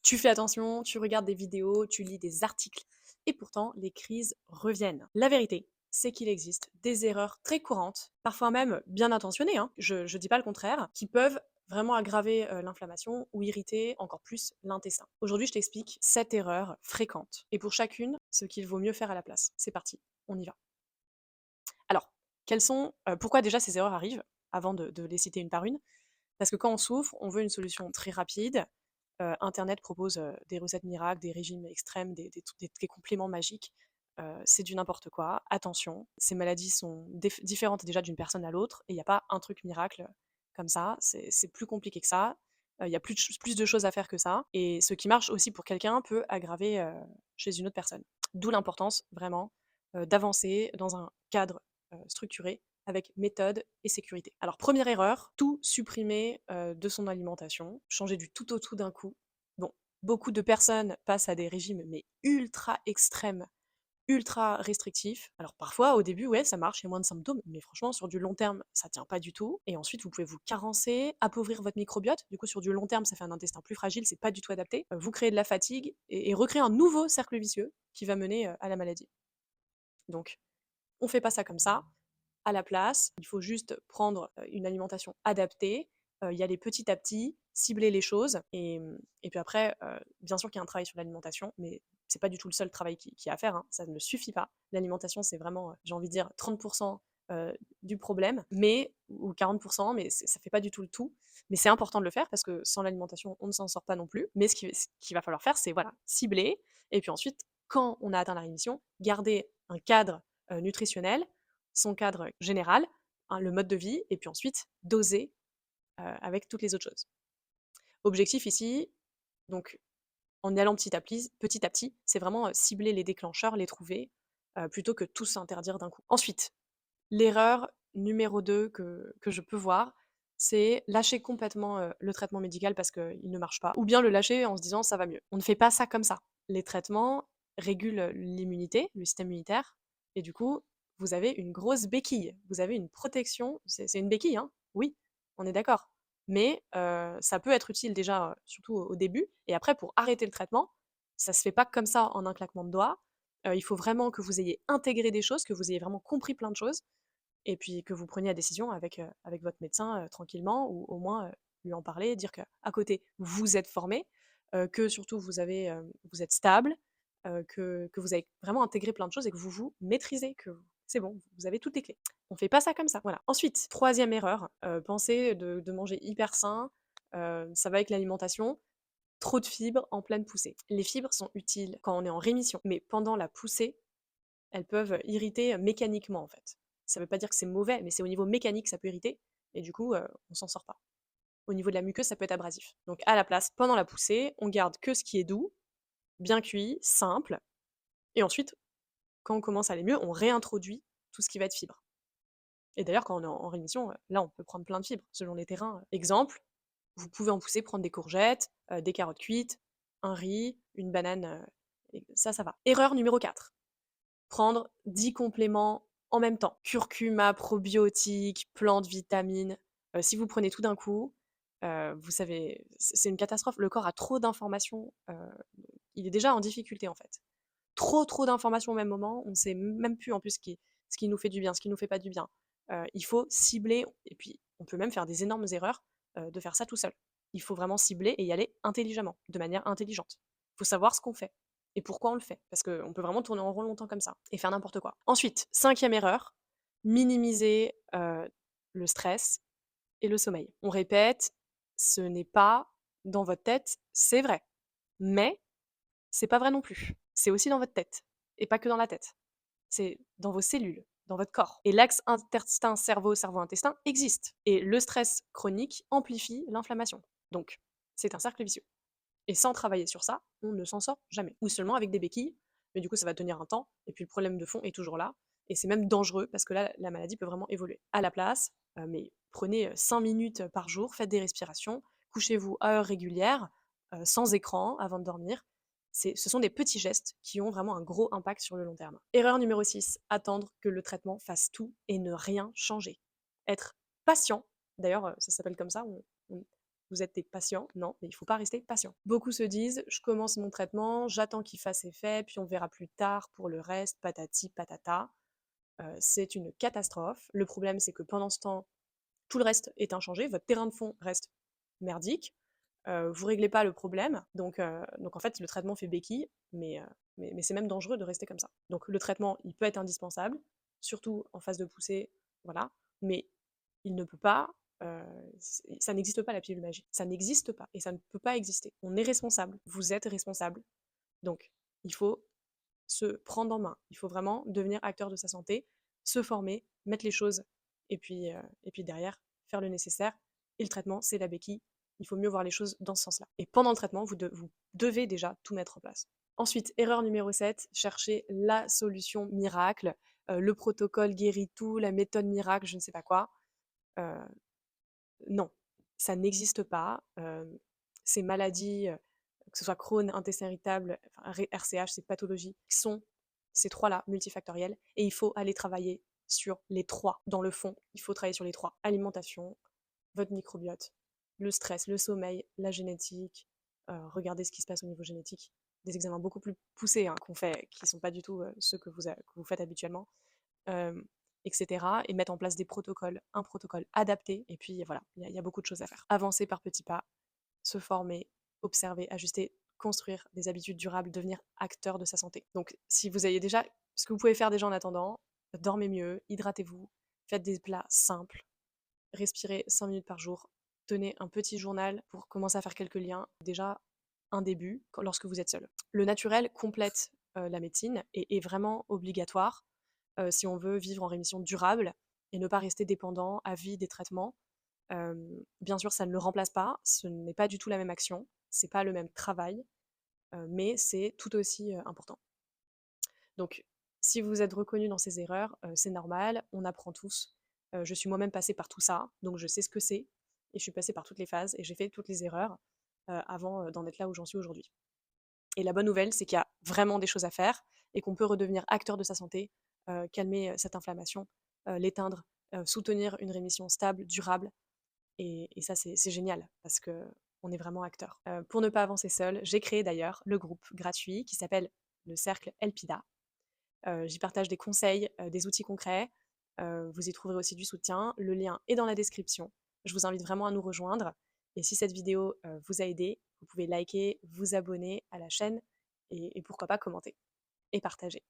Tu fais attention, tu regardes des vidéos, tu lis des articles, et pourtant les crises reviennent. La vérité, c'est qu'il existe des erreurs très courantes, parfois même bien intentionnées, hein, je dis pas le contraire, qui peuvent vraiment aggraver l'inflammation ou irriter encore plus l'intestin. Aujourd'hui, je t'explique 7 erreurs fréquentes, et pour chacune, ce qu'il vaut mieux faire à la place. C'est parti, on y va. Alors, pourquoi déjà ces erreurs arrivent, avant de les citer une par une? Parce que quand on souffre, on veut une solution très rapide. Internet propose des recettes miracles, des régimes extrêmes, des compléments magiques. C'est du n'importe quoi. Attention, ces maladies sont différentes déjà d'une personne à l'autre, et il n'y a pas un truc miracle comme ça. C'est plus compliqué que ça. Il y a plus de choses à faire que ça. Et ce qui marche aussi pour quelqu'un peut aggraver chez une autre personne. D'où l'importance, vraiment, d'avancer dans un cadre structuré avec méthode et sécurité. Alors, première erreur, tout supprimer de son alimentation, changer du tout au tout d'un coup. Bon, beaucoup de personnes passent à des régimes mais ultra extrêmes, ultra restrictifs. Alors parfois, au début, ouais, ça marche, il y a moins de symptômes, mais franchement, sur du long terme, ça tient pas du tout. Et ensuite, vous pouvez vous carencer, appauvrir votre microbiote. Du coup, sur du long terme, ça fait un intestin plus fragile, c'est pas du tout adapté. Vous créez de la fatigue et recréer un nouveau cercle vicieux qui va mener à la maladie. Donc, on fait pas ça comme ça. À la place, il faut juste prendre une alimentation adaptée, y aller petit à petit, cibler les choses, et puis après, bien sûr qu'il y a un travail sur l'alimentation, mais c'est pas du tout le seul travail qui y a à faire, hein, ça ne suffit pas. L'alimentation, c'est vraiment, j'ai envie de dire 30 du problème, mais ou 40, mais ça fait pas du tout le tout. Mais c'est important de le faire parce que sans l'alimentation, on ne s'en sort pas non plus. Mais ce qu'il va falloir faire, c'est voilà, cibler, et puis ensuite, quand on a atteint la rémission, garder un cadre nutritionnel, son cadre général, hein, le mode de vie, et puis ensuite doser avec toutes les autres choses. Objectif ici, donc en y allant petit à petit, c'est vraiment cibler les déclencheurs, les trouver, plutôt que tout s'interdire d'un coup. Ensuite, l'erreur numéro 2 que je peux voir, c'est lâcher complètement le traitement médical parce qu'il ne marche pas, ou bien le lâcher en se disant ça va mieux. On ne fait pas ça comme ça. Les traitements régulent l'immunité, le système immunitaire, et du coup, vous avez une grosse béquille. Vous avez une protection, c'est une béquille, hein, oui, on est d'accord. Mais ça peut être utile déjà, surtout au début, et après pour arrêter le traitement, ça se fait pas comme ça en un claquement de doigts. Il faut vraiment que vous ayez intégré des choses, que vous ayez vraiment compris plein de choses, et puis que vous preniez la décision avec votre médecin tranquillement, ou au moins lui en parler, dire qu'à côté, vous êtes formé, que surtout vous êtes stable, que vous avez vraiment intégré plein de choses et que vous vous maîtrisez, que c'est bon, vous avez toutes les clés. On fait pas ça comme ça. Voilà. Ensuite, troisième erreur, penser de manger hyper sain, ça va avec l'alimentation. Trop de fibres en pleine poussée. Les fibres sont utiles quand on est en rémission, mais pendant la poussée, elles peuvent irriter mécaniquement, en fait. Ça veut pas dire que c'est mauvais, mais c'est au niveau mécanique, ça peut irriter, et du coup, on s'en sort pas. Au niveau de la muqueuse, ça peut être abrasif. Donc à la place, pendant la poussée, on garde que ce qui est doux, bien cuit, simple, et ensuite, quand on commence à aller mieux, on réintroduit tout ce qui va être fibre. Et d'ailleurs, quand on est en rémission, là, on peut prendre plein de fibres, selon les terrains. Exemple, vous pouvez en pousser, prendre des courgettes, des carottes cuites, un riz, une banane, et ça va. Erreur numéro 4, prendre 10 compléments en même temps. Curcuma, probiotiques, plantes, vitamines. Si vous prenez tout d'un coup, vous savez, c'est une catastrophe. Le corps a trop d'informations. Il est déjà en difficulté, en fait. Trop d'informations au même moment. On ne sait même plus en plus ce qui nous fait du bien, ce qui nous fait pas du bien. Il faut cibler, et puis on peut même faire des énormes erreurs de faire ça tout seul. Il faut vraiment cibler et y aller intelligemment, de manière intelligente. Il faut savoir ce qu'on fait et pourquoi on le fait, parce qu'on peut vraiment tourner en rond longtemps comme ça et faire n'importe quoi. Ensuite, cinquième erreur, minimiser le stress et le sommeil. On répète, ce n'est pas dans votre tête, c'est vrai, mais c'est pas vrai non plus. C'est aussi dans votre tête, et pas que dans la tête. C'est dans vos cellules, dans votre corps. Et l'axe intestin-cerveau, cerveau-intestin existe. Et le stress chronique amplifie l'inflammation. Donc, c'est un cercle vicieux. Et sans travailler sur ça, on ne s'en sort jamais. Ou seulement avec des béquilles, mais du coup, ça va tenir un temps, et puis le problème de fond est toujours là. Et c'est même dangereux, parce que là, la maladie peut vraiment évoluer. À la place, mais prenez 5 minutes par jour, faites des respirations, couchez-vous à heure régulière, sans écran, avant de dormir. Ce sont des petits gestes qui ont vraiment un gros impact sur le long terme. Erreur numéro 6, attendre que le traitement fasse tout et ne rien changer. Être patient, d'ailleurs, ça s'appelle comme ça, Vous êtes des patients? Non, mais il faut pas rester patient. Beaucoup se disent: «Je commence mon traitement, j'attends qu'il fasse effet, puis on verra plus tard pour le reste, patati patata». C'est une catastrophe. Le problème, c'est que pendant ce temps, tout le reste est inchangé, votre terrain de fond reste merdique, vous réglez pas le problème, donc en fait, le traitement fait béquille, mais c'est même dangereux de rester comme ça. Donc le traitement, il peut être indispensable, surtout en phase de poussée, voilà, mais il ne peut pas, ça n'existe pas la pilule magique. Ça n'existe pas et ça ne peut pas exister. On est responsable, vous êtes responsable, donc il faut se prendre en main. Il faut vraiment devenir acteur de sa santé, se former, mettre les choses et puis derrière, faire le nécessaire. Et le traitement, c'est la béquille. Il faut mieux voir les choses dans ce sens-là. Et pendant le traitement, vous devez déjà tout mettre en place. Ensuite, erreur numéro 7, chercher la solution miracle, le protocole guérit tout, la méthode miracle, je ne sais pas quoi. Euh, non, ça n'existe pas. Ces maladies, que ce soit Crohn, intestin irritable, enfin, RCH, ces pathologies sont ces trois-là, multifactorielles, et il faut aller travailler sur les trois. Dans le fond, il faut travailler sur les trois. Alimentation, votre microbiote, le stress, le sommeil, la génétique, regardez ce qui se passe au niveau génétique. Des examens beaucoup plus poussés hein, qu'on fait, qui ne sont pas du tout ceux que vous faites habituellement. Euh, etc. Et mettre en place des protocoles, un protocole adapté. Et puis voilà, il y a beaucoup de choses à faire. Avancer par petits pas, se former, observer, ajuster, construire des habitudes durables, devenir acteur de sa santé. Donc si vous avez déjà, ce que vous pouvez faire déjà en attendant, dormez mieux, hydratez-vous, faites des plats simples, respirez 5 minutes par jour, tenez un petit journal pour commencer à faire quelques liens. Déjà, un début lorsque vous êtes seul. Le naturel complète la médecine et est vraiment obligatoire si on veut vivre en rémission durable et ne pas rester dépendant à vie des traitements. Bien sûr, ça ne le remplace pas, ce n'est pas du tout la même action, c'est pas le même travail, mais c'est tout aussi important. Donc, si vous êtes reconnu dans ces erreurs, c'est normal, on apprend tous. Je suis moi-même passée par tout ça, donc je sais ce que c'est, et je suis passée par toutes les phases, et j'ai fait toutes les erreurs avant d'en être là où j'en suis aujourd'hui. Et la bonne nouvelle, c'est qu'il y a vraiment des choses à faire et qu'on peut redevenir acteur de sa santé, calmer cette inflammation, l'éteindre, soutenir une rémission stable, durable. Et ça, c'est génial parce qu'on est vraiment acteur. Pour ne pas avancer seul, j'ai créé d'ailleurs le groupe gratuit qui s'appelle le Cercle Elpida. J'y partage des conseils, des outils concrets. Vous y trouverez aussi du soutien. Le lien est dans la description. Je vous invite vraiment à nous rejoindre. Et si cette vidéo vous a aidé, vous pouvez liker, vous abonner à la chaîne et pourquoi pas commenter et partager.